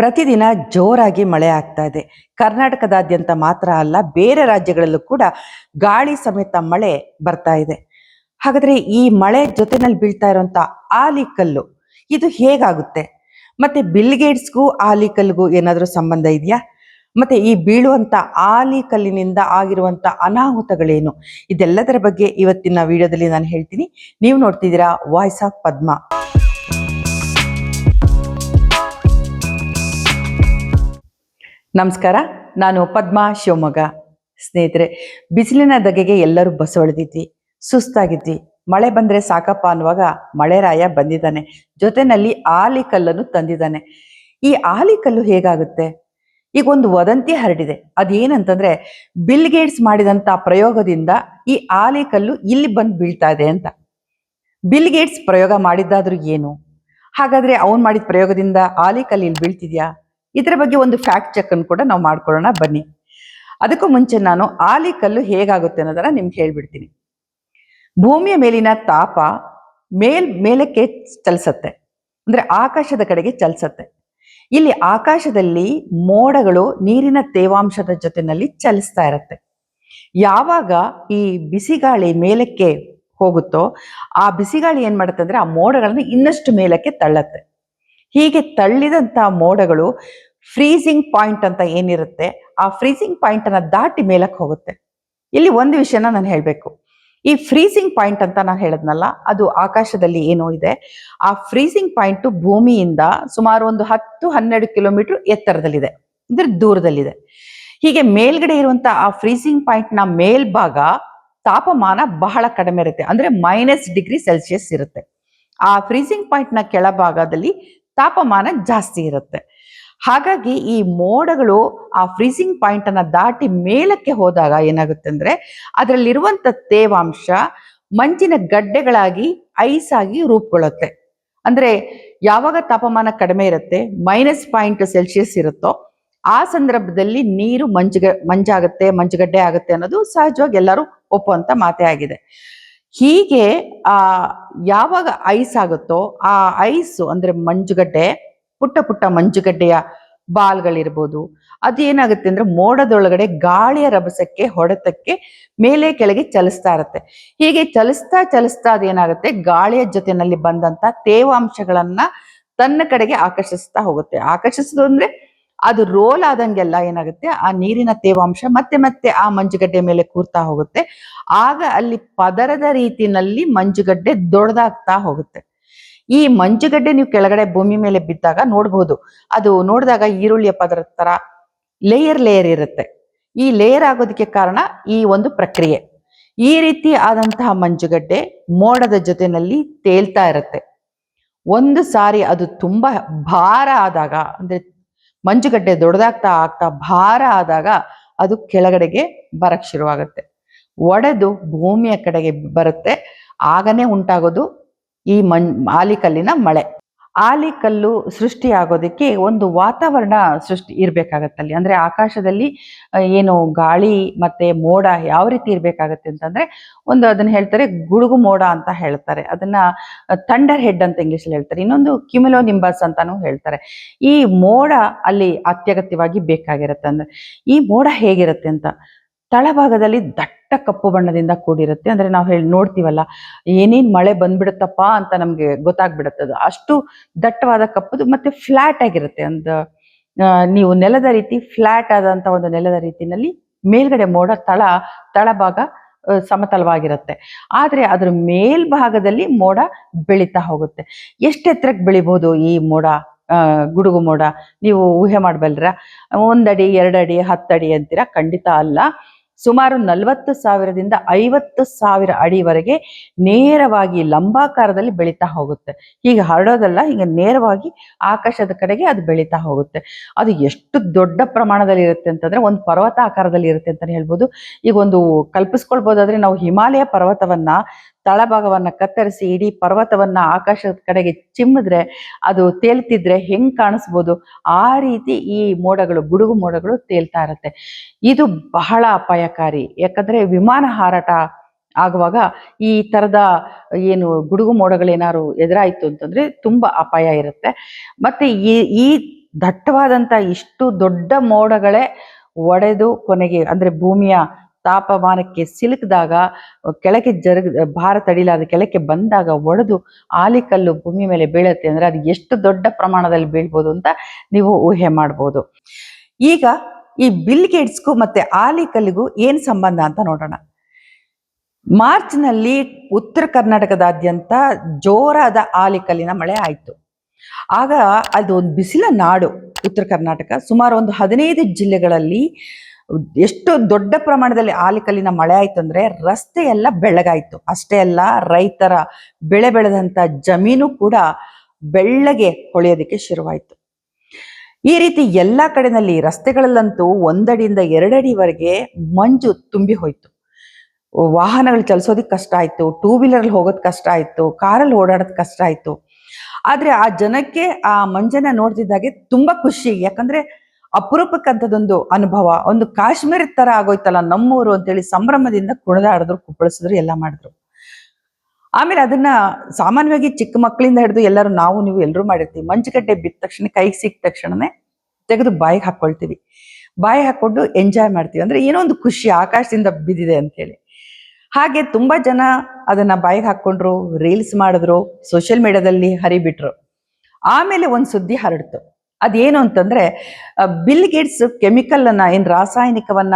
ಪ್ರತಿದಿನ ಜೋರಾಗಿ ಮಳೆ ಆಗ್ತಾ ಇದೆ. ಕರ್ನಾಟಕದಾದ್ಯಂತ ಮಾತ್ರ ಅಲ್ಲ, ಬೇರೆ ರಾಜ್ಯಗಳಲ್ಲೂ ಕೂಡ ಗಾಳಿ ಸಮೇತ ಮಳೆ ಬರ್ತಾ ಇದೆ. ಹಾಗಾದ್ರೆ ಈ ಮಳೆ ಜೊತೆನಲ್ಲಿ ಬೀಳ್ತಾ ಇರುವಂತ ಆಲಿಕಲ್ಲು ಇದು ಹೇಗಾಗುತ್ತೆ? ಮತ್ತೆ ಬಿಲ್ಗೇಟ್ಸ್ಗೂ ಆಲಿಕಲ್ಗೂ ಏನಾದರೂ ಸಂಬಂಧ ಇದೆಯಾ? ಮತ್ತೆ ಈ ಬೀಳುವಂತ ಆಲಿಕಲ್ಲಿನಿಂದ ಆಗಿರುವಂತ ಅನಾಹುತಗಳೇನು? ಇದೆಲ್ಲದರ ಬಗ್ಗೆ ಇವತ್ತಿನ ವಿಡಿಯೋದಲ್ಲಿ ನಾನು ಹೇಳ್ತೀನಿ. ನೀವು ನೋಡ್ತಿದ್ದೀರಾ ವಾಯ್ಸ್ ಆಫ್ ಪದ್ಮ. ನಮಸ್ಕಾರ, ನಾನು ಪದ್ಮಾ ಶಿವಮೊಗ್ಗ. ಸ್ನೇಹಿತರೆ, ಬಿಸಿಲಿನ ಧಗೆಗೆ ಎಲ್ಲರೂ ಬಸವಳಿದಿದ್ವಿ, ಸುಸ್ತಾಗಿದ್ವಿ. ಮಳೆ ಬಂದರೆ ಸಾಕಪ್ಪ ಅನ್ನುವಾಗ ಮಳೆರಾಯ ಬಂದಿದ್ದಾನೆ, ಜೊತೆಯಲ್ಲಿ ಆಲಿಕಲ್ಲನ್ನು ತಂದಿದ್ದಾನೆ. ಈ ಆಲಿಕಲ್ಲು ಹೇಗಾಗುತ್ತೆ? ಈಗ ಒಂದು ವದಂತಿ ಹರಡಿದೆ. ಅದೇನಂತಂದ್ರೆ, ಬಿಲ್ ಗೇಟ್ಸ್ ಮಾಡಿದಂಥ ಪ್ರಯೋಗದಿಂದ ಈ ಆಲಿಕಲ್ಲು ಇಲ್ಲಿ ಬಂದು ಬೀಳ್ತಾ ಇದೆ ಅಂತ. ಬಿಲ್ ಗೇಟ್ಸ್ ಪ್ರಯೋಗ ಮಾಡಿದ್ದಾದ್ರೂ ಏನು? ಹಾಗಾದ್ರೆ ಅವನು ಮಾಡಿದ ಪ್ರಯೋಗದಿಂದ ಆಲಿಕಲ್ಲು ಇಲ್ಲಿ ಬೀಳ್ತಿದ್ಯಾ? ಇದರ ಬಗ್ಗೆ ಒಂದು ಫ್ಯಾಕ್ಟ್ ಚೆಕ್ ಅನ್ನು ಕೂಡ ನಾವು ಮಾಡ್ಕೊಳ್ಳೋಣ ಬನ್ನಿ. ಅದಕ್ಕೂ ಮುಂಚೆ ನಾನು ಆಲಿಕಲ್ಲು ಹೇಗಾಗುತ್ತೆ ಅನ್ನೋದನ್ನ ನಿಮ್ಗೆ ಹೇಳ್ಬಿಡ್ತೀನಿ. ಭೂಮಿಯ ಮೇಲಿನ ತಾಪ ಮೇಲಕ್ಕೆ ಚಲಿಸತ್ತೆ, ಅಂದ್ರೆ ಆಕಾಶದ ಕಡೆಗೆ ಚಲಿಸತ್ತೆ. ಇಲ್ಲಿ ಆಕಾಶದಲ್ಲಿ ಮೋಡಗಳು ನೀರಿನ ತೇವಾಂಶದ ಜೊತೆನಲ್ಲಿ ಚಲಿಸ್ತಾ ಇರತ್ತೆ. ಯಾವಾಗ ಈ ಬಿಸಿಗಾಳಿ ಮೇಲಕ್ಕೆ ಹೋಗುತ್ತೋ ಆ ಬಿಸಿಗಾಳಿ ಏನ್ ಮಾಡುತ್ತೆ ಅಂದ್ರೆ ಆ ಮೋಡಗಳನ್ನು ಇನ್ನಷ್ಟು ಮೇಲಕ್ಕೆ ತಳ್ಳತ್ತೆ. ಹೀಗೆ ತಳ್ಳಿದಂತ ಮೋಡಗಳು ಫ್ರೀಸಿಂಗ್ ಪಾಯಿಂಟ್ ಅಂತ ಏನಿರುತ್ತೆ, ಆ ಫ್ರೀಸಿಂಗ್ ಪಾಯಿಂಟ್ ಅನ್ನ ದಾಟಿ ಮೇಲಕ್ಕೆ ಹೋಗುತ್ತೆ. ಇಲ್ಲಿ ಒಂದು ವಿಷಯನ ನಾನು ಹೇಳಬೇಕು. ಈ ಫ್ರೀಸಿಂಗ್ ಪಾಯಿಂಟ್ ಅಂತ ನಾನು ಹೇಳದ್ನಲ್ಲ, ಅದು ಆಕಾಶದಲ್ಲಿ ಏನೋ ಇದೆ. ಆ ಫ್ರೀಸಿಂಗ್ ಪಾಯಿಂಟ್ ಭೂಮಿಯಿಂದ ಸುಮಾರು ಒಂದು 10-12 ಕಿಲೋಮೀಟರ್ ಎತ್ತರದಲ್ಲಿದೆ, ಅಂದ್ರೆ ದೂರದಲ್ಲಿದೆ. ಹೀಗೆ ಮೇಲ್ಗಡೆ ಇರುವಂತ ಆ ಫ್ರೀಸಿಂಗ್ ಪಾಯಿಂಟ್ ನ ಮೇಲ್ಭಾಗ ತಾಪಮಾನ ಬಹಳ ಕಡಿಮೆ ಇರುತ್ತೆ, ಅಂದ್ರೆ -°C ಇರುತ್ತೆ. ಆ ಫ್ರೀಸಿಂಗ್ ಪಾಯಿಂಟ್ ನ ಕೆಳಭಾಗದಲ್ಲಿ ತಾಪಮಾನ ಜಾಸ್ತಿ ಇರುತ್ತೆ. ಹಾಗಾಗಿ ಈ ಮೋಡಗಳು ಆ ಫ್ರೀಸಿಂಗ್ ಪಾಯಿಂಟ್ ಅನ್ನ ದಾಟಿ ಮೇಲಕ್ಕೆ ಹೋದಾಗ ಏನಾಗುತ್ತೆ ಅಂದ್ರೆ, ಅದರಲ್ಲಿರುವಂತ ತೇವಾಂಶ ಮಂಜಿನ ಗಡ್ಡೆಗಳಾಗಿ ಐಸ್ ಆಗಿ ರೂಪುಗೊಳ್ಳುತ್ತೆ. ಅಂದ್ರೆ ಯಾವಾಗ ತಾಪಮಾನ ಕಡಿಮೆ ಇರುತ್ತೆ, -0.C ಇರುತ್ತೋ ಆ ಸಂದರ್ಭದಲ್ಲಿ ನೀರು ಮಂಜಾಗುತ್ತೆ, ಮಂಜುಗಡ್ಡೆ ಆಗುತ್ತೆ ಅನ್ನೋದು ಸಹಜವಾಗಿ ಎಲ್ಲರೂ ಒಪ್ಪುವಂತ ಮಾತೇ ಆಗಿದೆ. ಹೀಗೆ ಯಾವಾಗ ಐಸ್ ಆಗುತ್ತೋ ಆ ಐಸು ಅಂದ್ರೆ ಮಂಜುಗಡ್ಡೆ, ಪುಟ್ಟ ಪುಟ್ಟ ಮಂಜುಗಡ್ಡೆಯ ಬಾಲ್ಗಳಿರ್ಬೋದು, ಅದೇನಾಗುತ್ತೆ ಅಂದ್ರೆ ಮೋಡದೊಳಗಡೆ ಗಾಳಿಯ ರಭಸಕ್ಕೆ, ಹೊಡೆತಕ್ಕೆ ಮೇಲೆ ಕೆಳಗೆ ಚಲಿಸ್ತಾ ಇರುತ್ತೆ. ಹೀಗೆ ಚಲಿಸ್ತಾ ಅದೇನಾಗುತ್ತೆ, ಗಾಳಿಯ ಜೊತೆನಲ್ಲಿ ಬಂದಂತ ತೇವಾಂಶಗಳನ್ನ ತನ್ನ ಕಡೆಗೆ ಆಕರ್ಷಿಸ್ತಾ ಹೋಗುತ್ತೆ. ಆಕರ್ಷಿಸೋದು ಅಂದ್ರೆ ಅದು ರೋಲ್ ಆದಂಗೆಲ್ಲ ಏನಾಗುತ್ತೆ, ಆ ನೀರಿನ ತೇವಾಂಶ ಮತ್ತೆ ಮತ್ತೆ ಆ ಮಂಜುಗಡ್ಡೆ ಮೇಲೆ ಕೂರ್ತಾ ಹೋಗುತ್ತೆ. ಆಗ ಅಲ್ಲಿ ಪದರದ ರೀತಿನಲ್ಲಿ ಮಂಜುಗಡ್ಡೆ ದೊಡ್ಡದಾಗ್ತಾ ಹೋಗುತ್ತೆ. ಈ ಮಂಜುಗಡ್ಡೆ ನೀವು ಕೆಳಗಡೆ ಭೂಮಿ ಮೇಲೆ ಬಿದ್ದಾಗ ನೋಡ್ಬಹುದು, ಅದು ನೋಡಿದಾಗ ಈರುಳ್ಳಿಯ ಪದರದ ತರ ಲೇಯರ್ ಇರುತ್ತೆ. ಈ ಲೇಯರ್ ಆಗೋದಕ್ಕೆ ಕಾರಣ ಈ ಒಂದು ಪ್ರಕ್ರಿಯೆ. ಈ ರೀತಿ ಆದಂತಹ ಮಂಜುಗಡ್ಡೆ ಮೋಡದ ಜೊತೆನಲ್ಲಿ ತೇಲ್ತಾ ಇರುತ್ತೆ. ಒಂದು ಸಾರಿ ಅದು ತುಂಬಾ ಭಾರ ಆದಾಗ, ಅಂದ್ರೆ ಮಂಜುಗಡ್ಡೆ ದೊಡ್ಡದಾಗ್ತಾ ಭಾರ ಆದಾಗ ಅದು ಕೆಳಗಡೆಗೆ ಬರಕ್ ಶುರುವಾಗುತ್ತೆ, ಒಡೆದು ಭೂಮಿಯ ಕಡೆಗೆ ಬರುತ್ತೆ. ಆಗನೇ ಉಂಟಾಗೋದು ಈ ಆಲಿಕಲ್ಲಿನ ಮಳೆ. ಆಲಿಕಲ್ಲು ಸೃಷ್ಟಿ ಆಗೋದಕ್ಕೆ ಒಂದು ವಾತಾವರಣ ಸೃಷ್ಟಿ ಇರ್ಬೇಕಾಗತ್ತಲ್ಲಿ. ಅಂದ್ರೆ ಆಕಾಶದಲ್ಲಿ ಏನು ಗಾಳಿ ಮತ್ತೆ ಮೋಡ ಯಾವ ರೀತಿ ಇರ್ಬೇಕಾಗತ್ತೆ ಅಂತಂದ್ರೆ, ಅದನ್ನ ಹೇಳ್ತಾರೆ ಗುಡುಗು ಮೋಡ ಅಂತ ಹೇಳ್ತಾರೆ, ಅದನ್ನ ಥಂಡರ್ ಹೆಡ್ ಅಂತ ಇಂಗ್ಲಿಷ್ ಅಲ್ಲಿ ಹೇಳ್ತಾರೆ, ಇನ್ನೊಂದು ಕ್ಯುಮುಲೋ ನಿಂಬಸ್ ಅಂತಾನು ಹೇಳ್ತಾರೆ. ಈ ಮೋಡ ಅಲ್ಲಿ ಅತ್ಯಗತ್ಯವಾಗಿ ಬೇಕಾಗಿರುತ್ತೆ. ಅಂದ್ರೆ ಈ ಮೋಡ ಹೇಗಿರುತ್ತೆ ಅಂತ, ತಳಭಾಗದಲ್ಲಿ ದಟ್ಟ ಕಪ್ಪು ಬಣ್ಣದಿಂದ ಕೂಡಿರುತ್ತೆ. ಅಂದ್ರೆ ನಾವು ನೋಡ್ತೀವಲ್ಲ, ಏನೇನ್ ಮಳೆ ಬಂದ್ಬಿಡುತ್ತಪ್ಪ ಅಂತ ನಮ್ಗೆ ಗೊತ್ತಾಗ್ಬಿಡುತ್ತೆ. ಅದು ಅಷ್ಟು ದಟ್ಟವಾದ ಕಪ್ಪುದು ಮತ್ತೆ ಫ್ಲಾಟ್ ಆಗಿರುತ್ತೆ. ನೀವು ನೆಲದ ರೀತಿ ಫ್ಲಾಟ್ ಆದಂತ ಒಂದು ನೆಲದ ರೀತಿನಲ್ಲಿ ಮೇಲ್ಗಡೆ ಮೋಡ ತಳಭಾಗ ಸಮತಲವಾಗಿರುತ್ತೆ. ಆದ್ರೆ ಅದ್ರ ಮೇಲ್ಭಾಗದಲ್ಲಿ ಮೋಡ ಬೆಳೀತಾ ಹೋಗುತ್ತೆ. ಎಷ್ಟು ಎತ್ತರಕ್ಕೆ ಬೆಳಿಬಹುದು ಈ ಮೋಡ, ಗುಡುಗು ಮೋಡ? ನೀವು ಊಹೆ ಮಾಡಬಲ್ರ? 1 ಅಡಿ 2 ಅಡಿ 10 ಅಡಿ ಅಂತೀರಾ? ಖಂಡಿತ ಅಲ್ಲ. ಸುಮಾರು 40,000ದಿಂದ 50,000 ಅಡಿವರೆಗೆ ನೇರವಾಗಿ ಲಂಬಾಕಾರದಲ್ಲಿ ಬೆಳೀತಾ ಹೋಗುತ್ತೆ. ಹೀಗೆ ಹರಡೋದಲ್ಲ, ಹೀಗೆ ನೇರವಾಗಿ ಆಕಾಶದ ಕಡೆಗೆ ಅದು ಬೆಳೀತಾ ಹೋಗುತ್ತೆ. ಅದು ಎಷ್ಟು ದೊಡ್ಡ ಪ್ರಮಾಣದಲ್ಲಿ ಇರುತ್ತೆ ಅಂತಂದ್ರೆ, ಒಂದು ಪರ್ವತ ಆಕಾರದಲ್ಲಿ ಇರುತ್ತೆ ಅಂತಾನೆ ಹೇಳ್ಬೋದು. ಈಗ ಒಂದು ಕಲ್ಪಿಸ್ಕೊಳ್ಬೋದಾದ್ರೆ, ನಾವು ಹಿಮಾಲಯ ಪರ್ವತವನ್ನ ತಳಭಾಗವನ್ನ ಕತ್ತರಿಸಿ ಇಡೀ ಪರ್ವತವನ್ನ ಆಕಾಶದ ಕಡೆಗೆ ಚಿಮ್ಮಿದ್ರೆ ಅದು ತೇಲ್ತಿದ್ರೆ ಹೆಂಗ್ ಕಾಣಿಸ್ಬೋದು, ಆ ರೀತಿ ಈ ಮೋಡಗಳು, ಗುಡುಗು ಮೋಡಗಳು ತೇಲ್ತಾ ಇರತ್ತೆ. ಇದು ಬಹಳ ಅಪಾಯಕಾರಿ. ಯಾಕಂದ್ರೆ ವಿಮಾನ ಹಾರಾಟ ಆಗುವಾಗ ಈ ತರದ ಏನು ಗುಡುಗು ಮೋಡಗಳೇನಾದ್ರು ಎದುರಾಯ್ತು ಅಂತಂದ್ರೆ ತುಂಬಾ ಅಪಾಯ ಇರುತ್ತೆ. ಮತ್ತೆ ಈ ದಟ್ಟವಾದಂತ ಇಷ್ಟು ದೊಡ್ಡ ಮೋಡಗಳೇ ಒಡೆದು ಕೊನೆಗೆ ಅಂದ್ರೆ ಭೂಮಿಯ ತಾಪಮಾನಕ್ಕೆ ಸಿಲುಕಿದಾಗ ಕೆಳಗೆ ಭಾರ ತಡಿಲಾದ ಕೆಳಕ್ಕೆ ಬಂದಾಗ ಒಡೆದು ಆಲಿಕಲ್ಲು ಭೂಮಿ ಮೇಲೆ ಬೀಳುತ್ತೆ ಅಂದ್ರೆ ಅದು ಎಷ್ಟು ದೊಡ್ಡ ಪ್ರಮಾಣದಲ್ಲಿ ಬೀಳ್ಬೋದು ಅಂತ ನೀವು ಊಹೆ ಮಾಡ್ಬೋದು. ಈಗ ಈ ಬಿಲ್ ಗೇಟ್ಸ್ಗೂ ಮತ್ತೆ ಆಲಿಕಲ್ಲಿಗೂ ಏನ್ ಸಂಬಂಧ ಅಂತ ನೋಡೋಣ. ಮಾರ್ಚ್ನಲ್ಲಿ ಉತ್ತರ ಕರ್ನಾಟಕದಾದ್ಯಂತ ಜೋರಾದ ಆಲಿಕಲ್ಲಿನ ಮಳೆ ಆಯಿತು. ಆಗ ಅದು ಒಂದು ಬಿಸಿಲ ನಾಡು ಉತ್ತರ ಕರ್ನಾಟಕ. ಸುಮಾರು ಒಂದು 15 ಜಿಲ್ಲೆಗಳಲ್ಲಿ ಎಷ್ಟು ದೊಡ್ಡ ಪ್ರಮಾಣದಲ್ಲಿ ಆಲಿಕಲ್ಲಿನ ಮಳೆ ಆಯ್ತು ಅಂದ್ರೆ ರಸ್ತೆ ಎಲ್ಲ ಬೆಳಗಾಯ್ತು. ಅಷ್ಟೇ ಅಲ್ಲ, ರೈತರ ಬೆಳೆ ಬೆಳೆದಂತ ಜಮೀನು ಕೂಡ ಬೆಳ್ಳಗೆ ಹೊಳೆಯೋದಕ್ಕೆ ಶುರುವಾಯ್ತು. ಈ ರೀತಿ ಎಲ್ಲಾ ಕಡೆನಲ್ಲಿ ರಸ್ತೆಗಳಲ್ಲಂತೂ 1 ಅಡಿಯಿಂದ 2 ಅಡಿವರೆಗೆ ಮಂಜು ತುಂಬಿ ಹೋಯ್ತು. ವಾಹನಗಳು ಚಲಿಸೋದಕ್ಕೆ ಕಷ್ಟ ಆಯ್ತು, 2 ವೀಲರ್ ಹೋಗೋದ್ ಕಷ್ಟ ಆಯ್ತು, ಕಾರಲ್ಲಿ ಓಡಾಡೋದ್ ಕಷ್ಟ ಆಯ್ತು. ಆದ್ರೆ ಆ ಜನಕ್ಕೆ ಆ ಮಂಜನ್ನ ನೋಡ್ತಿದ್ದಾಗೆ ತುಂಬಾ ಖುಷಿ, ಯಾಕಂದ್ರೆ ಅಪರೂಪಕ್ಕಂಥದ್ದೊಂದು ಅನುಭವ. ಒಂದು ಕಾಶ್ಮೀರದ ತರ ಆಗೋಯ್ತಲ್ಲ ನಮ್ಮೂರು ಅಂತೇಳಿ ಸಂಭ್ರಮದಿಂದ ಕುಣಿದಾಡಿದ್ರು, ಕುಪ್ಪಳಿಸಿದ್ರು, ಎಲ್ಲ ಮಾಡಿದ್ರು. ಆಮೇಲೆ ಅದನ್ನ ಸಾಮಾನ್ಯವಾಗಿ ಚಿಕ್ಕ ಮಕ್ಕಳಿಂದ ಹಿಡಿದು ಎಲ್ಲರೂ, ನಾವು ನೀವು ಎಲ್ಲರೂ ಮಾಡಿರ್ತೀವಿ. ಮಂಜುಗಡ್ಡೆ ಬಿದ್ದ ತಕ್ಷಣ, ಕೈಗೆ ಸಿಕ್ಕ ತಕ್ಷಣನೇ ತೆಗೆದು ಬಾಯಿಗೆ ಹಾಕೊಳ್ತೀವಿ. ಬಾಯಿ ಹಾಕೊಂಡು ಎಂಜಾಯ್ ಮಾಡ್ತೀವಿ. ಅಂದ್ರೆ ಏನೋ ಒಂದು ಖುಷಿ, ಆಕಾಶದಿಂದ ಬಿದ್ದಿದೆ ಅಂತೇಳಿ. ಹಾಗೆ ತುಂಬಾ ಜನ ಅದನ್ನ ಬಾಯಿಗೆ ಹಾಕೊಂಡ್ರು, ರೀಲ್ಸ್ ಮಾಡಿದ್ರು, ಸೋಷಿಯಲ್ ಮೀಡಿಯಾದಲ್ಲಿ ಹರಿಬಿಟ್ರು. ಆಮೇಲೆ ಒಂದು ಸುದ್ದಿ ಹರಡ್ತು. ಅದೇನು ಅಂತಂದ್ರೆ, ಬಿಲ್ ಗೇಟ್ಸ್ ಕೆಮಿಕಲ್ ಅನ್ನ, ಏನ್ ರಾಸಾಯನಿಕವನ್ನ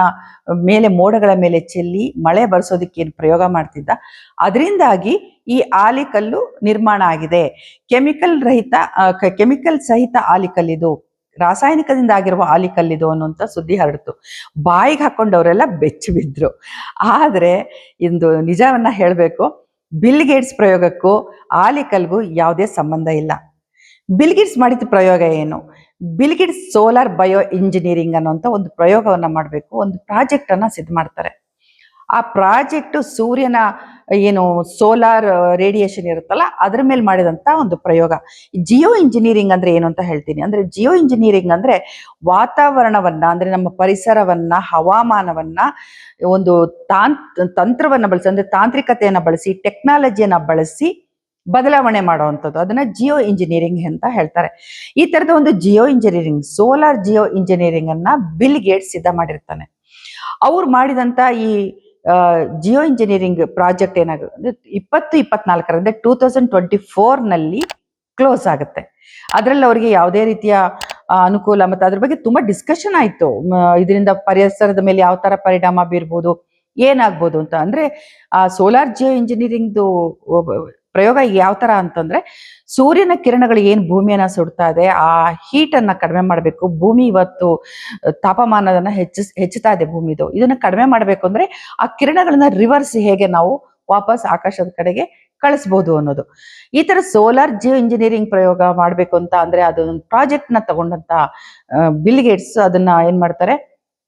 ಮೇಲೆ ಮೋಡಗಳ ಮೇಲೆ ಚೆಲ್ಲಿ ಮಳೆ ಬರ್ಸೋದಕ್ಕೆ ಏನ್ ಪ್ರಯೋಗ ಮಾಡ್ತಿದ್ದ, ಅದರಿಂದಾಗಿ ಈ ಆಲಿಕಲ್ಲು ನಿರ್ಮಾಣ ಆಗಿದೆ. ಕೆಮಿಕಲ್ ಸಹಿತ ಆಲಿಕಲ್ಲಿದು, ರಾಸಾಯನಿಕದಿಂದ ಆಗಿರುವ ಆಲಿಕಲ್ಲಿದು ಅನ್ನುವಂಥ ಸುದ್ದಿ ಹರಡ್ತು. ಬಾಯಿಗೆ ಹಾಕೊಂಡವರೆಲ್ಲ ಬೆಚ್ಚಿ ಬಿದ್ರು. ಆದ್ರೆ ಇಂದು ನಿಜವನ್ನ ಹೇಳಬೇಕು, ಬಿಲ್ ಗೇಟ್ಸ್ ಪ್ರಯೋಗಕ್ಕೂ ಆಲಿಕಲ್ಗೂ ಯಾವುದೇ ಸಂಬಂಧ ಇಲ್ಲ. ಬಿಲ್ ಗೇಟ್ಸ್ ಮಾಡಿದ ಪ್ರಯೋಗ ಏನು? Bill Gates solar bio engineering ಅನ್ನೋಂಥ ಒಂದು ಪ್ರಯೋಗವನ್ನ ಮಾಡಬೇಕು, ಒಂದು ಪ್ರಾಜೆಕ್ಟ್ ಅನ್ನ ಸಿದ್ಧ ಮಾಡ್ತಾರೆ. ಆ ಪ್ರಾಜೆಕ್ಟ್ ಸೂರ್ಯನ ಏನು ಸೋಲಾರ್ ರೇಡಿಯೇಷನ್ ಇರುತ್ತಲ್ಲ ಅದ್ರ ಮೇಲೆ ಮಾಡಿದಂತ ಒಂದು ಪ್ರಯೋಗ. ಜಿಯೋ ಇಂಜಿನಿಯರಿಂಗ್ ಅಂದ್ರೆ ಏನು ಅಂತ ಹೇಳ್ತೀನಿ. ಅಂದ್ರೆ ಜಿಯೋ ಇಂಜಿನಿಯರಿಂಗ್ ಅಂದ್ರೆ ವಾತಾವರಣವನ್ನ, ಅಂದ್ರೆ ನಮ್ಮ ಪರಿಸರವನ್ನ, ಹವಾಮಾನವನ್ನ ಒಂದು ತಂತ್ರವನ್ನ ಬಳಸಿ, ಅಂದ್ರೆ ತಾಂತ್ರಿಕತೆಯನ್ನ ಬಳಸಿ, ಟೆಕ್ನಾಲಜಿಯನ್ನ ಬಳಸಿ ಬದಲಾವಣೆ ಮಾಡುವಂಥದ್ದು, ಅದನ್ನ ಜಿಯೋ ಇಂಜಿನಿಯರಿಂಗ್ ಅಂತ ಹೇಳ್ತಾರೆ. ಈ ತರದ ಒಂದು Jio engineering, solar Jio engineering ಅನ್ನ ಬಿಲ್ ಗೇಟ್ಸ್ ಸಿದ್ಧ ಮಾಡಿರ್ತಾನೆ. ಅವ್ರು ಮಾಡಿದಂತ ಈ ಜಿಯೋ ಇಂಜಿನಿಯರಿಂಗ್ ಪ್ರಾಜೆಕ್ಟ್ ಏನಾಗುತ್ತೆ, 2024 ಅಂದ್ರೆ 2024 ಕ್ಲೋಸ್ ಆಗುತ್ತೆ. ಅದರಲ್ಲಿ ಅವರಿಗೆ ಯಾವುದೇ ರೀತಿಯ ಅನುಕೂಲ, ಮತ್ತೆ ಅದ್ರ ಬಗ್ಗೆ ತುಂಬಾ ಡಿಸ್ಕಷನ್ ಆಯ್ತು. ಇದರಿಂದ ಪರಿಸರದ ಮೇಲೆ ಯಾವ ತರ ಪರಿಣಾಮ ಬೀರ್ಬೋದು, ಏನಾಗ್ಬೋದು ಅಂತ. ಅಂದ್ರೆ ಆ ಸೋಲಾರ್ ಜಿಯೋ ಇಂಜಿನಿಯರಿಂಗ್ದು ಪ್ರಯೋಗ ಯಾವ ತರ ಅಂತಂದ್ರೆ, ಸೂರ್ಯನ ಕಿರಣಗಳು ಏನ್ ಭೂಮಿಯನ್ನ ಸುಡ್ತಾ ಇದೆ, ಆ ಹೀಟ್ ಅನ್ನ ಕಡಿಮೆ ಮಾಡಬೇಕು. ಭೂಮಿ ಇವತ್ತು ತಾಪಮಾನದನ್ನ ಹೆಚ್ಚುತ್ತಾ ಇದೆ ಭೂಮಿದು. ಇದನ್ನ ಕಡಿಮೆ ಮಾಡ್ಬೇಕು ಅಂದ್ರೆ ಆ ಕಿರಣಗಳನ್ನ ರಿವರ್ಸ್ ಹೇಗೆ ನಾವು ವಾಪಸ್ ಆಕಾಶದ ಕಡೆಗೆ ಕಳಿಸ್ಬೋದು ಅನ್ನೋದು. ಈ ತರ ಸೋಲಾರ್ ಜಿಯೋ ಇಂಜಿನಿಯರಿಂಗ್ ಪ್ರಯೋಗ ಮಾಡ್ಬೇಕು ಅಂತ ಅಂದ್ರೆ ಅದೊಂದು ಪ್ರಾಜೆಕ್ಟ್ ನ ತಗೊಂಡಂತ ಬಿಲ್ ಗೇಟ್ಸ್ ಅದನ್ನ ಏನ್ ಮಾಡ್ತಾರೆ,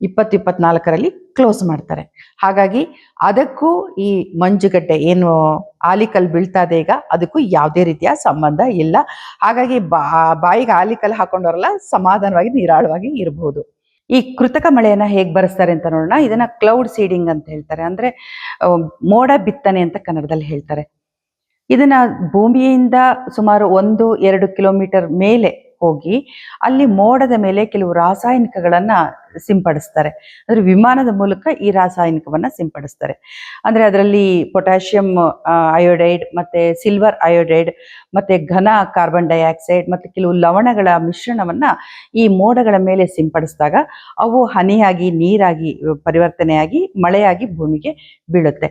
2024 ಕ್ಲೋಸ್ ಮಾಡ್ತಾರೆ. ಹಾಗಾಗಿ ಅದಕ್ಕೂ ಈ ಮಂಜುಗಡ್ಡೆ ಏನು ಆಲಿಕಲ್ ಬೀಳ್ತಾ ಇದೆ ಈಗ, ಅದಕ್ಕೂ ಯಾವುದೇ ರೀತಿಯ ಸಂಬಂಧ ಇಲ್ಲ. ಹಾಗಾಗಿ ಬಾಯಿಗೆ ಆಲಿಕಲ್ ಹಾಕೊಂಡವರೆಲ್ಲ ಸಮಾಧಾನವಾಗಿ ನಿರಾಳವಾಗಿ ಇರಬಹುದು. ಈ ಕೃತಕ ಮಳೆಯನ್ನ ಹೇಗ್ ಬರೆಸ್ತಾರೆ ಅಂತ ನೋಡೋಣ. ಇದನ್ನ ಕ್ಲೌಡ್ ಸೀಡಿಂಗ್ ಅಂತ ಹೇಳ್ತಾರೆ. ಅಂದ್ರೆ ಮೋಡ ಬಿತ್ತನೆ ಅಂತ ಕನ್ನಡದಲ್ಲಿ ಹೇಳ್ತಾರೆ. ಇದನ್ನ ಭೂಮಿಯಿಂದ ಸುಮಾರು 1-2 ಕಿಲೋಮೀಟರ್ ಮೇಲೆ ಹೋಗಿ ಅಲ್ಲಿ ಮೋಡದ ಮೇಲೆ ಕೆಲವು ರಾಸಾಯನಿಕಗಳನ್ನ ಸಿಂಪಡಿಸ್ತಾರೆ. ಅಂದ್ರೆ ವಿಮಾನದ ಮೂಲಕ ಈ ರಾಸಾಯನಿಕವನ್ನ ಸಿಂಪಡಿಸ್ತಾರೆ. ಅಂದ್ರೆ ಅದರಲ್ಲಿ ಪೊಟ್ಯಾಷಿಯಂ ಅಯೋಡೈಡ್, ಮತ್ತೆ ಸಿಲ್ವರ್ ಅಯೋಡೈಡ್, ಮತ್ತೆ ಘನ ಕಾರ್ಬನ್ ಡೈಆಕ್ಸೈಡ್, ಮತ್ತೆ ಕೆಲವು ಲವಣಗಳ ಮಿಶ್ರಣವನ್ನ ಈ ಮೋಡಗಳ ಮೇಲೆ ಸಿಂಪಡಿಸಿದಾಗ ಅವು ಹನಿಯಾಗಿ, ನೀರಾಗಿ ಪರಿವರ್ತನೆಯಾಗಿ ಮಳೆಯಾಗಿ ಭೂಮಿಗೆ ಬೀಳುತ್ತೆ.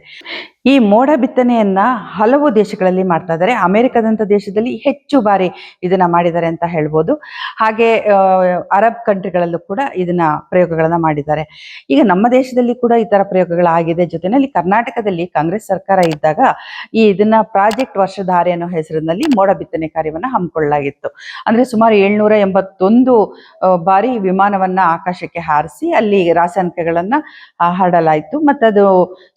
ಈ ಮೋಡ ಬಿತ್ತನೆಯನ್ನ ಹಲವು ದೇಶಗಳಲ್ಲಿ ಮಾಡ್ತಾ ಇದ್ದಾರೆ. ಅಮೆರಿಕದಂತ ದೇಶದಲ್ಲಿ ಹೆಚ್ಚು ಬಾರಿ ಇದನ್ನ ಮಾಡಿದ್ದಾರೆ ಅಂತ ಹೇಳ್ಬೋದು. ಹಾಗೆ ಅರಬ್ ಕಂಟ್ರಿಗಳಲ್ಲೂ ಕೂಡ ಇದನ್ನ ಪ್ರಯೋಗಗಳನ್ನ ಮಾಡಿದ್ದಾರೆ. ಈಗ ನಮ್ಮ ದೇಶದಲ್ಲಿ ಕೂಡ ಈ ತರ ಪ್ರಯೋಗಗಳಾಗಿದೆ. ಜೊತೆಯಲ್ಲಿ ಕರ್ನಾಟಕದಲ್ಲಿ ಕಾಂಗ್ರೆಸ್ ಸರ್ಕಾರ ಇದ್ದಾಗ ಇದನ್ನ ಪ್ರಾಜೆಕ್ಟ್ ವರ್ಷಧಾರೆ ಅನ್ನೋ ಹೆಸರಿನಲ್ಲಿ ಮೋಡ ಬಿತ್ತನೆ ಕಾರ್ಯವನ್ನ ಹಮ್ಮಿಕೊಳ್ಳಲಾಗಿತ್ತು. ಅಂದ್ರೆ ಸುಮಾರು 781 ಬಾರಿ ವಿಮಾನವನ್ನ ಆಕಾಶಕ್ಕೆ ಹಾರಿಸಿ ಅಲ್ಲಿ ರಾಸಾಯನಿಕಗಳನ್ನ ಹರಡಲಾಯಿತು. ಮತ್ತದು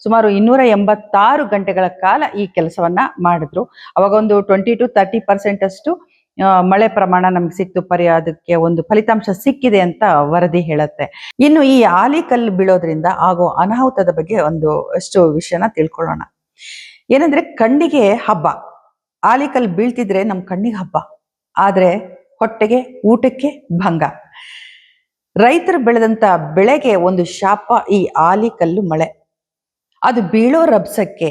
ಸುಮಾರು 286 ಗಂಟೆಗಳ ಕಾಲ ಈ ಕೆಲಸವನ್ನ ಮಾಡಿದ್ರು. ಅವಾಗ ಒಂದು 20-30% ಅಷ್ಟು ಮಳೆ ಪ್ರಮಾಣ ನಮ್ಗೆ ಸಿಕ್ತು. ಅದಕ್ಕೆ ಒಂದು ಫಲಿತಾಂಶ ಸಿಕ್ಕಿದೆ ಅಂತ ವರದಿ ಹೇಳುತ್ತೆ. ಇನ್ನು ಈ ಆಲಿಕಲ್ಲು ಬೀಳೋದ್ರಿಂದ ಆಗೋ ಅನಾಹುತದ ಬಗ್ಗೆ ಅಷ್ಟು ವಿಷಯನ ತಿಳ್ಕೊಳ್ಳೋಣ. ಏನಂದ್ರೆ ಕಣ್ಣಿಗೆ ಹಬ್ಬ, ಆಲಿಕಲ್ಲು ಬೀಳ್ತಿದ್ರೆ ನಮ್ ಕಣ್ಣಿಗೆ ಹಬ್ಬ. ಆದ್ರೆ ಹೊಟ್ಟೆಗೆ ಊಟಕ್ಕೆ ಭಂಗ. ರೈತರು ಬೆಳೆದಂತ ಬೆಳೆಗೆ ಒಂದು ಶಾಪ ಈ ಆಲಿಕಲ್ಲು ಮಳೆ. ಅದು ಬೀಳೋ ರಭಸಕ್ಕೆ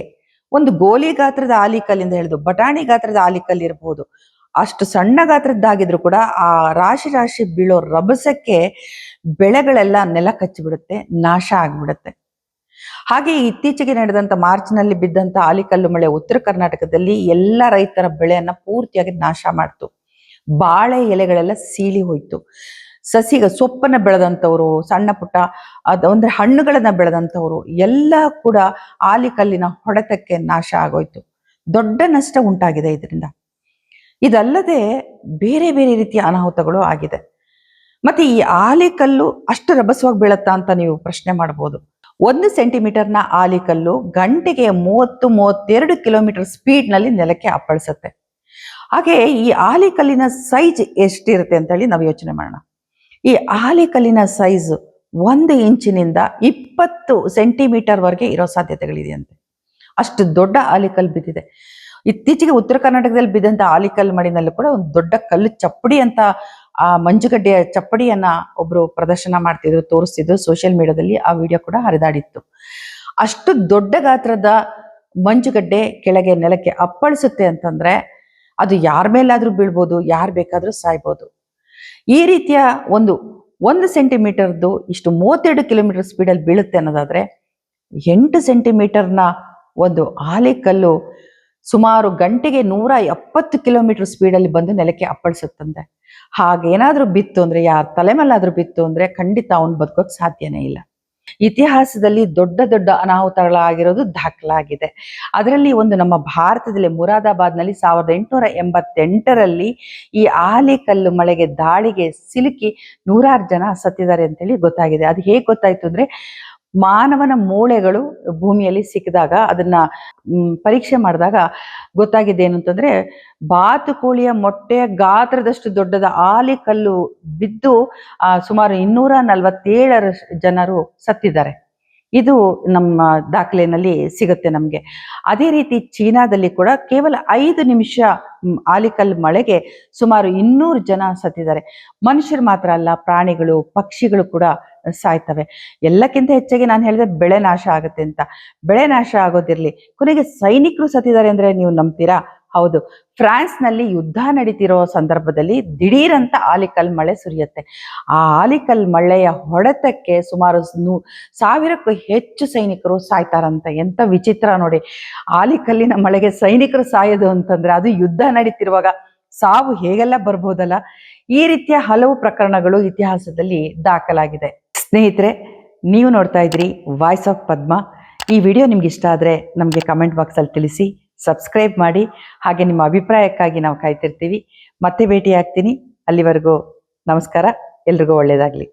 ಒಂದು ಗೋಲಿ ಗಾತ್ರದ ಆಲಿಕಲ್ಲಿಂದ ಹಿಡಿದು ಬಟಾಣಿ ಗಾತ್ರದ ಆಲಿಕಲ್ ಇರಬಹುದು, ಅಷ್ಟು ಸಣ್ಣ ಗಾತ್ರದ್ದಾಗಿದ್ರು ಕೂಡ ಆ ರಾಶಿ ರಾಶಿ ಬೀಳೋ ರಭಸಕ್ಕೆ ಬೆಳೆಗಳೆಲ್ಲ ನೆಲ ಕಚ್ಚಿಬಿಡುತ್ತೆ, ನಾಶ ಆಗ್ಬಿಡುತ್ತೆ. ಹಾಗೆ ಇತ್ತೀಚೆಗೆ ನಡೆದಂತ ಮಾರ್ಚ್ನಲ್ಲಿ ಬಿದ್ದಂತ ಆಲಿಕಲ್ಲು ಮಳೆ ಉತ್ತರ ಕರ್ನಾಟಕದಲ್ಲಿ ಎಲ್ಲ ರೈತರ ಬೆಳೆಯನ್ನ ಪೂರ್ತಿಯಾಗಿ ನಾಶ ಮಾಡ್ತು. ಬಾಳೆ ಎಲೆಗಳೆಲ್ಲ ಸೀಳಿ ಹೋಯ್ತು. ಸೊಪ್ಪನ್ನ ಬೆಳೆದಂಥವ್ರು, ಸಣ್ಣ ಪುಟ್ಟ ಅಂದ್ರೆ ಹಣ್ಣುಗಳನ್ನ ಬೆಳೆದಂಥವ್ರು ಎಲ್ಲ ಕೂಡ ಆಲಿಕಲ್ಲಿನ ಹೊಡೆತಕ್ಕೆ ನಾಶ ಆಗೋಯ್ತು. ದೊಡ್ಡ ನಷ್ಟ ಉಂಟಾಗಿದೆ ಇದರಿಂದ. ಇದಲ್ಲದೆ ಬೇರೆ ಬೇರೆ ರೀತಿಯ ಅನಾಹುತಗಳು ಆಗಿದೆ. ಮತ್ತೆ ಈ ಆಲಿಕಲ್ಲು ಅಷ್ಟು ರಭಸವಾಗಿ ಬೀಳತ್ತಾ ಅಂತ ನೀವು ಪ್ರಶ್ನೆ ಮಾಡಬಹುದು. 1 ಸೆಂಟಿಮೀಟರ್ನ ಆಲಿಕಲ್ಲು ಗಂಟೆಗೆ 30-32 ಕಿಲೋಮೀಟರ್ ಸ್ಪೀಡ್ ನಲ್ಲಿ ನೆಲಕ್ಕೆ ಅಪ್ಪಳಿಸುತ್ತೆ. ಹಾಗೆ ಈ ಆಲಿಕಲ್ಲಿನ ಸೈಜ್ ಎಷ್ಟಿರುತ್ತೆ ಅಂತ ಹೇಳಿ ನಾವು ಯೋಚನೆ ಮಾಡೋಣ. ಈ ಆಲಿಕಲ್ಲಿನ ಸೈಜ್ 1 ಇಂಚಿನಿಂದ 20 ಸೆಂಟಿಮೀಟರ್ ವರೆಗೆ ಇರೋ ಸಾಧ್ಯತೆಗಳಿದೆಯಂತೆ. ಅಷ್ಟು ದೊಡ್ಡ ಆಲಿಕಲ್ ಬಿದ್ದಿದೆ. ಇತ್ತೀಚೆಗೆ ಉತ್ತರ ಕರ್ನಾಟಕದಲ್ಲಿ ಬಿದ್ದಂತ ಆಲಿಕಲ್ ಮಡಿನಲ್ಲೂ ಕೂಡ ಒಂದು ದೊಡ್ಡ ಕಲ್ಲು ಚಪ್ಪಡಿ ಅಂತ, ಆ ಮಂಜುಗಡ್ಡೆಯ ಚಪ್ಪಡಿಯನ್ನ ಒಬ್ರು ಪ್ರದರ್ಶನ ಮಾಡ್ತಿದ್ರು, ತೋರಿಸ್ತಿದ್ರು ಸೋಷಿಯಲ್ ಮೀಡಿಯಾದಲ್ಲಿ. ಆ ವಿಡಿಯೋ ಕೂಡ ಹರಿದಾಡಿತ್ತು. ಅಷ್ಟು ದೊಡ್ಡ ಗಾತ್ರದ ಮಂಜುಗಡ್ಡೆ ಕೆಳಗೆ ನೆಲಕ್ಕೆ ಅಪ್ಪಳಿಸುತ್ತೆ ಅಂತಂದ್ರೆ ಅದು ಯಾರ ಮೇಲಾದ್ರೂ ಬೀಳ್ಬೋದು, ಯಾರು ಬೇಕಾದ್ರೂ ಸಾಯ್ಬೋದು. ಈ ರೀತಿಯ 1 ಸೆಂಟಿಮೀಟರ್ದು ಇಷ್ಟು 32 ಕಿಲೋಮೀಟರ್ ಸ್ಪೀಡಲ್ಲಿ ಬೀಳುತ್ತೆ ಅನ್ನೋದಾದ್ರೆ 8 ಸೆಂಟಿಮೀಟರ್ನ ಒಂದು ಆಲಿಕಲ್ಲು ಸುಮಾರು ಗಂಟೆಗೆ 170 ಕಿಲೋಮೀಟರ್ ಸ್ಪೀಡಲ್ಲಿ ಬಂದು ನೆಲಕ್ಕೆ ಅಪ್ಪಳಿಸುತ್ತಂತೆ. ಹಾಗೇನಾದ್ರೂ ಬಿತ್ತು ಅಂದ್ರೆ, ಯಾರ ತಲೆ ಮೇಲಾದ್ರೂ ಬಿತ್ತು ಅಂದ್ರೆ ಖಂಡಿತ ಅವನು ಬದುಕೋಕ್ ಸಾಧ್ಯನೇ ಇಲ್ಲ. ಇತಿಹಾಸದಲ್ಲಿ ದೊಡ್ಡ ದೊಡ್ಡ ಅನಾಹುತಗಳಾಗಿರೋದು ದಾಖಲಾಗಿದೆ. ಅದರಲ್ಲಿ ಒಂದು ನಮ್ಮ ಭಾರತದಲ್ಲಿ ಮುರಾದಾಬಾದ್ನಲ್ಲಿ 1888ರಲ್ಲಿ ಈ ಆಲಿಕಲ್ಲು ಮಳೆಗೆ ದಾಳಿಗೆ ಸಿಲುಕಿ 100 ಜನ ಸತ್ತಿದ್ದಾರೆ ಅಂತೇಳಿ ಗೊತ್ತಾಗಿದೆ. ಅದು ಹೇಗೆ ಗೊತ್ತಾಯ್ತು ಅಂದ್ರೆ, ಮಾನವನ ಮೂಳೆಗಳು ಭೂಮಿಯಲ್ಲಿ ಸಿಕ್ಕಿದಾಗ ಅದನ್ನ ಪರೀಕ್ಷೆ ಮಾಡಿದಾಗ ಗೊತ್ತಾಗಿದೆ ಏನು ಅಂತಂದ್ರೆ, ಬಾತುಕೋಳಿಯ ಮೊಟ್ಟೆಯ ಗಾತ್ರದಷ್ಟು ದೊಡ್ಡದ ಆಲಿಕಲ್ಲು ಬಿದ್ದು ಸುಮಾರು 247 ಜನರು ಸತ್ತಿದ್ದಾರೆ. ಇದು ನಮ್ಮ ದಾಖಲೆಯಲ್ಲಿ ಸಿಗುತ್ತೆ ನಮಗೆ. ಅದೇ ರೀತಿ ಚೀನಾದಲ್ಲಿ ಕೂಡ ಕೇವಲ 5 ನಿಮಿಷ ಆಲಿಕಲ್ ಮಳೆಗೆ ಸುಮಾರು 200 ಜನ ಸತ್ತಿದ್ದಾರೆ. ಮನುಷ್ಯರು ಮಾತ್ರ ಅಲ್ಲ, ಪ್ರಾಣಿಗಳು, ಪಕ್ಷಿಗಳು ಕೂಡ ಸಾಯ್ತವೆ. ಎಲ್ಲಕ್ಕಿಂತ ಹೆಚ್ಚಾಗಿ ನಾನು ಹೇಳಿದೆ ಬೆಳೆ ನಾಶ ಆಗುತ್ತೆ ಅಂತ. ಬೆಳೆ ನಾಶ ಆಗೋದಿರ್ಲಿ, ಕೊನೆಗೆ ಸೈನಿಕರು ಸತ್ತಿದ್ದಾರೆ ಅಂದ್ರೆ ನೀವು ನಂಬ್ತೀರಾ? ಹೌದು, ಫ್ರಾನ್ಸ್ ನಲ್ಲಿ ಯುದ್ಧ ನಡೀತಿರೋ ಸಂದರ್ಭದಲ್ಲಿ ದಿಢೀರಂತ ಆಲಿಕಲ್ ಮಳೆ ಸುರಿಯುತ್ತೆ. ಆ ಆಲಿಕಲ್ ಮಳೆಯ ಹೊಡೆತಕ್ಕೆ ಸುಮಾರು 1000ಕ್ಕೂ ಹೆಚ್ಚು ಸೈನಿಕರು ಸಾಯ್ತಾರಂತ. ಎಂತ ವಿಚಿತ್ರ ನೋಡಿ, ಆಲಿಕಲ್ಲಿನ ಮಳೆಗೆ ಸೈನಿಕರು ಸಾಯೋದು ಅಂತಂದ್ರೆ ಅದು ಯುದ್ಧ ನಡೀತಿರುವಾಗ ಸಾವು ಹೇಗೆಲ್ಲ ಬರ್ಬೋದಲ್ಲ. ಈ ರೀತಿಯ ಹಲವು ಪ್ರಕರಣಗಳು ಇತಿಹಾಸದಲ್ಲಿ ದಾಖಲಾಗಿದೆ. ಸ್ನೇಹಿತರೆ, ನೀವು ನೋಡ್ತಾ ಇದ್ರಿ ವಾಯ್ಸ್ ಆಫ್ ಪದ್ಮ. ಈ ವಿಡಿಯೋ ನಿಮ್ಗೆ ಇಷ್ಟ ಆದರೆ ನಮಗೆ ಕಮೆಂಟ್ ಬಾಕ್ಸಲ್ಲಿ ತಿಳಿಸಿ, ಸಬ್ಸ್ಕ್ರೈಬ್ ಮಾಡಿ. ಹಾಗೆ ನಿಮ್ಮ ಅಭಿಪ್ರಾಯಕ್ಕಾಗಿ ನಾವು ಕಾಯ್ತಿರ್ತೀವಿ. ಮತ್ತೆ ಭೇಟಿ ಆಗ್ತೀನಿ. ಅಲ್ಲಿವರೆಗೂ ನಮಸ್ಕಾರ, ಎಲ್ರಿಗೂ ಒಳ್ಳೆಯದಾಗಲಿ.